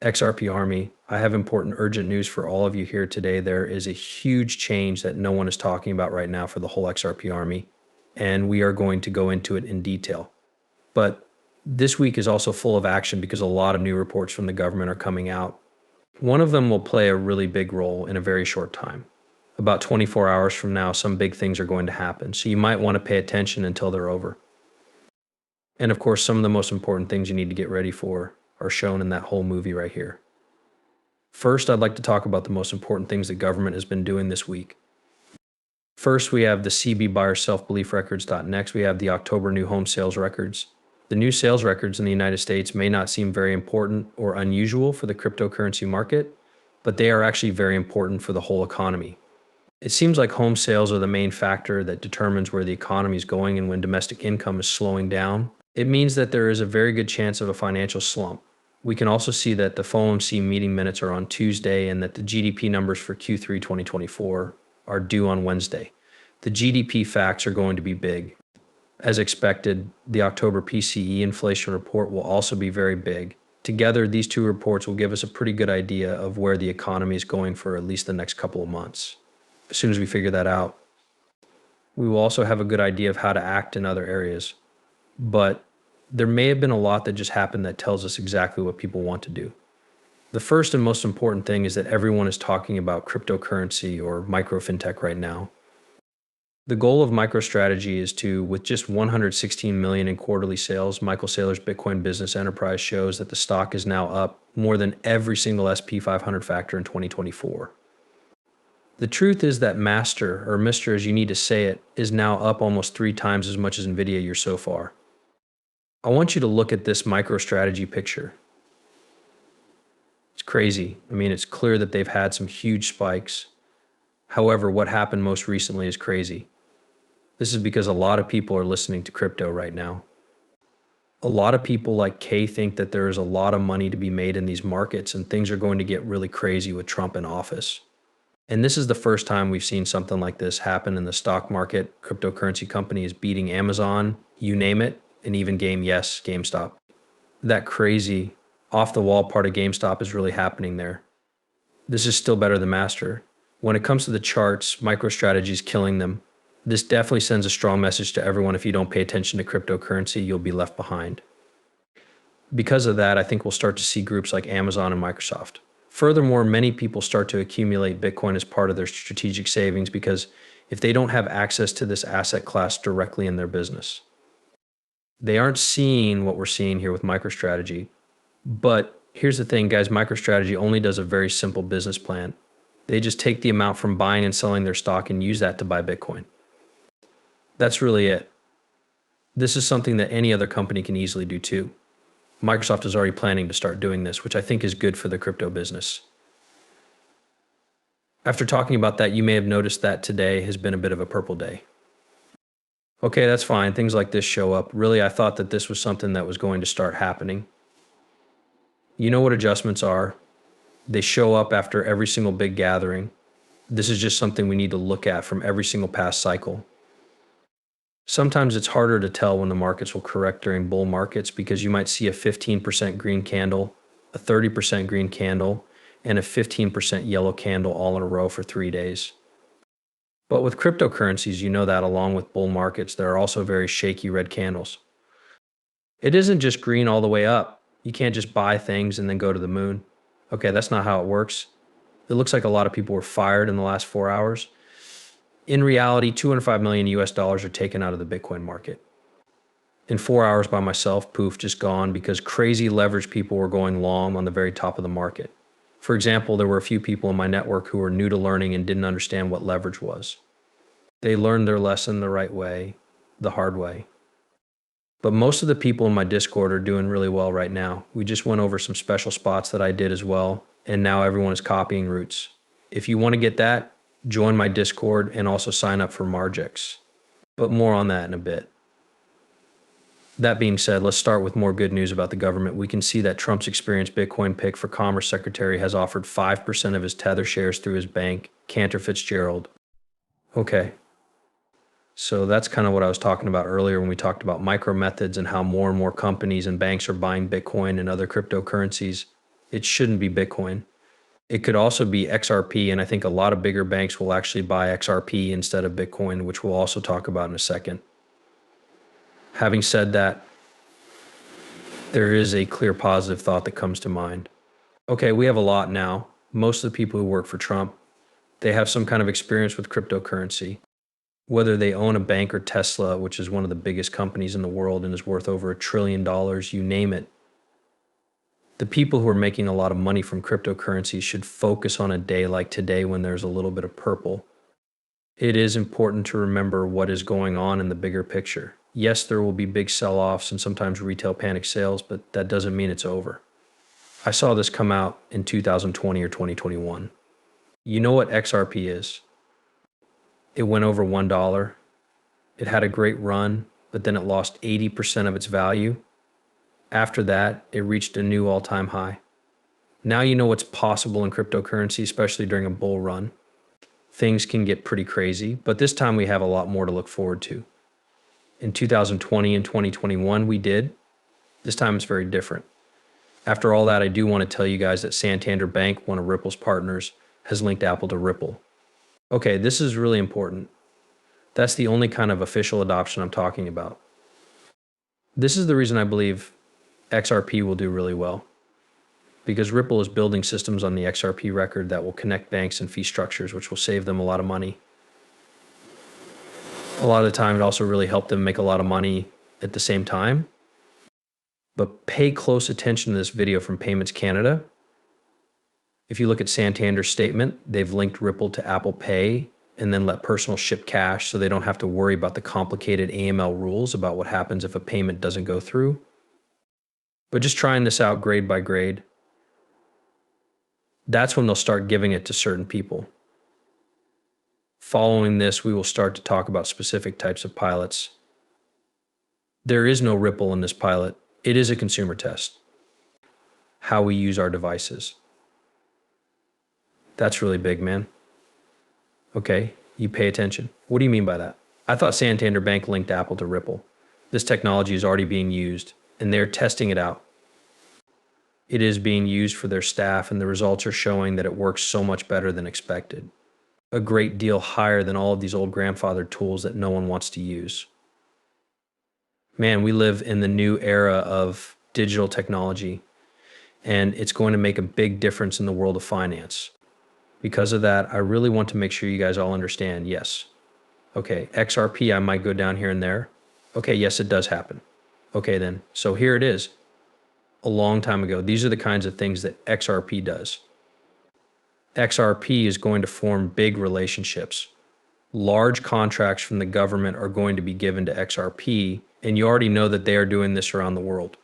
XRP Army, I have important urgent news for all of you here today. There is a huge change that no one is talking about right now for the whole XRP Army, and we are going to go into it in detail. But this week is also full of action because a lot of new reports from the government are coming out. One of them will play a really big role in a very short time. About 24 hours from now, some big things are going to happen, so you might want to pay attention until they're over. And of course, some of the most important things you need to get ready for are shown in that whole movie right here. First, I'd like to talk about the most important things the government has been doing this week. First, we have the CB buyer self-belief records. Next, we have the October new home sales records. The new sales records in the United States may not seem very important or unusual for the cryptocurrency market, but they are actually very important for the whole economy. It seems like home sales are the main factor that determines where the economy is going, and when domestic income is slowing down, it means that there is a very good chance of a financial slump. We can also see that the FOMC meeting minutes are on Tuesday and that the GDP numbers for Q3 2024 are due on Wednesday. The GDP facts are going to be big. As expected, the October PCE inflation report will also be very big. Together, these two reports will give us a pretty good idea of where the economy is going for at least the next couple of months. As soon as we figure that out, we will also have a good idea of how to act in other areas. But there may have been a lot that just happened that tells us exactly what people want to do. The first and most important thing is that everyone is talking about cryptocurrency or micro fintech right now. The goal of MicroStrategy is to, with just 116 million in quarterly sales, Michael Saylor's Bitcoin business enterprise shows that the stock is now up more than every single SP 500 factor in 2024. The truth is that Master, or Mr. as you need to say it, is now up almost 3 times as much as NVIDIA year so far. I want you to look at this MicroStrategy picture. It's crazy. I mean, it's clear that they've had some huge spikes. However, what happened most recently is crazy. This is because a lot of people are listening to crypto right now. A lot of people like Kay think that there is a lot of money to be made in these markets and things are going to get really crazy with Trump in office. And this is the first time we've seen something like this happen in the stock market. Cryptocurrency companies beating Amazon, you name it, and even GameStop. That crazy off-the-wall part of GameStop is really happening there. This is still better than Master. When it comes to the charts, MicroStrategy is killing them. This definitely sends a strong message to everyone. If you don't pay attention to cryptocurrency, you'll be left behind. Because of that, I think we'll start to see groups like Amazon and Microsoft. Furthermore, many people start to accumulate Bitcoin as part of their strategic savings because if they don't have access to this asset class directly in their business, they aren't seeing what we're seeing here with MicroStrategy. But here's the thing, guys, MicroStrategy only does a very simple business plan. They just take the amount from buying and selling their stock and use that to buy Bitcoin. That's really it. This is something that any other company can easily do too. Microsoft is already planning to start doing this, which I think is good for the crypto business. After talking about that, you may have noticed that today has been a bit of a purple day. Okay, that's fine. Things like this show up. Really, I thought that this was something that was going to start happening. You know what adjustments are. They show up after every single big gathering. This is just something we need to look at from every single past cycle. Sometimes it's harder to tell when the markets will correct during bull markets because you might see a 15% green candle, a 30% green candle, and a 15% yellow candle all in a row for 3 days. But with cryptocurrencies, you know that along with bull markets, there are also very shaky red candles. It isn't just green all the way up. You can't just buy things and then go to the moon. Okay, that's not how it works. It looks like a lot of people were fired in the last 4 hours. In reality, 205 million US dollars are taken out of the Bitcoin market. In 4 hours by myself, poof, just gone because crazy leverage people were going long on the very top of the market. For example, there were a few people in my network who were new to learning and didn't understand what leverage was. They learned their lesson the right way, the hard way. But most of the people in my Discord are doing really well right now. We just went over some special spots that I did as well, and now everyone is copying routes. If you want to get that, join my Discord and also sign up for Margex. But more on that in a bit. That being said, let's start with more good news about the government. We can see that Trump's experienced Bitcoin pick for Commerce Secretary has offered 5% of his Tether shares through his bank, Cantor Fitzgerald. Okay. So that's kind of what I was talking about earlier when we talked about micro methods and how more and more companies and banks are buying Bitcoin and other cryptocurrencies. it shouldn't be Bitcoin. It could also be XRP, and I think a lot of bigger banks will actually buy XRP instead of Bitcoin, which we'll also talk about in a second. Having said that, there is a clear positive thought that comes to mind. Okay, we have a lot now. Most of the people who work for Trump, they have some kind of experience with cryptocurrency. Whether they own a bank or Tesla, which is one of the biggest companies in the world and is worth over $1 trillion, you name it. The people who are making a lot of money from cryptocurrencies should focus on a day like today when there's a little bit of purple. It is important to remember what is going on in the bigger picture. Yes, there will be big sell-offs and sometimes retail panic sales, but that doesn't mean it's over. I saw this come out in 2020 or 2021. You know what XRP is? It went over $1. It had a great run, but then it lost 80% of its value. After that, it reached a new all-time high. Now you know what's possible in cryptocurrency, especially during a bull run. Things can get pretty crazy, but this time we have a lot more to look forward to. In 2020 and 2021, we did. This time it's very different. After all that, I do want to tell you guys that Santander Bank, one of Ripple's partners, has linked Apple to Ripple. Okay, this is really important. That's the only kind of official adoption I'm talking about. This is the reason I believe XRP will do really well, because Ripple is building systems on the XRP record that will connect banks and fee structures, which will save them a lot of money. A lot of the time, it also really helped them make a lot of money at the same time. But pay close attention to this video from Payments Canada. If you look at Santander's statement, they've linked Ripple to Apple Pay and then let personal ship cash so they don't have to worry about the complicated AML rules about what happens if a payment doesn't go through. But just trying this out grade by grade, that's when they'll start giving it to certain people. Following this, we will start to talk about specific types of pilots. There is no Ripple in this pilot. It is a consumer test. How we use our devices. That's really big, man. Okay, you pay attention. What do you mean by that? I thought Santander Bank linked Apple to Ripple. This technology is already being used, and they're testing it out. It is being used for their staff, and the results are showing that it works so much better than expected. A great deal higher than all of these old grandfathered tools that no one wants to use. Man, we live in the new era of digital technology, and it's going to make a big difference in the world of finance. Because of that, I really want to make sure you guys all understand, yes. Okay, XRP, I might go down here and there. Okay, yes, it does happen. Okay then, so here it is. A long time ago, these are the kinds of things that XRP does. XRP is going to form big relationships. Large contracts from the government are going to be given to XRP, and you already know that they are doing this around the world.